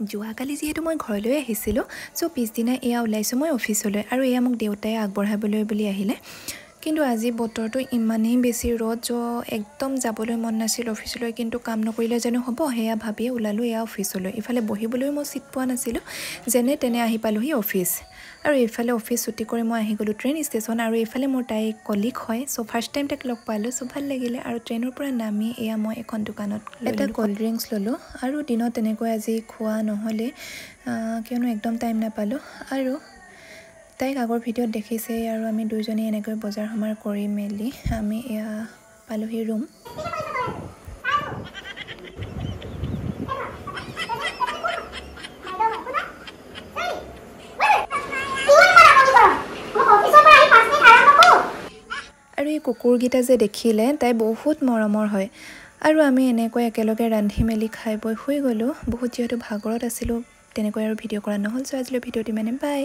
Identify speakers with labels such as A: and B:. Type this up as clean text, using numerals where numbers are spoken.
A: যোৱাকালি যিহেতু মই ঘৰলৈ আহিছিলোঁ সো পিছদিনা এয়া ওলাইছোঁ মই অফিচলৈ আৰু এয়া মোক দেউতাই আগবঢ়াবলৈ বুলি আহিলে কিন্তু আজি বতৰটো ইমানেই বেছি ৰ'দ একদম যাবলৈ মন নাছিল অফিচলৈ কিন্তু কাম নকৰিলে জানো হ'ব হেয়া ভাবিয়ে ওলালোঁ এয়া অফিচলৈ ইফালে বহিবলৈ মই সিট পোৱা নাছিলোঁ যেনে তেনে আহি পালোহি অফিচ আৰু এইফালে অফিচ ছুটি কৰি মই আহি গ'লোঁ ট্ৰেইন ষ্টেচন আৰু এইফালে মোৰ তাই কলিগ হয় সো ফাৰ্ষ্ট টাইম তাক লগ পালোঁ সো ভাল লাগিলে আৰু ট্ৰেইনৰ পৰা নামি এয়া মই এখন দোকানত এটা কোল্ড ড্ৰিংকছ ল'লোঁ আৰু দিনত তেনেকৈ আজি খোৱা নহ'লে কিয়নো একদম টাইম নাপালোঁ আৰু তাইক আগৰ ভিডিঅ'ত দেখিছে আৰু আমি দুইজনী এনেকৈ বজাৰ সমাৰ কৰি মেলি আমি এয়া পালোহি ৰুম আৰু এই কুকুৰকেইটা যে দেখিলে তাই বহুত মৰমৰ হয় আৰু আমি এনেকৈ একেলগে ৰান্ধি মেলি খাই বৈ শুই গ'লোঁ বহুত যিহেতু ভাগৰত আছিলোঁ তেনেকৈ আৰু ভিডিঅ' কৰা নহ'ল সো আজিলৈ ভিডিঅ'টো মানে বাই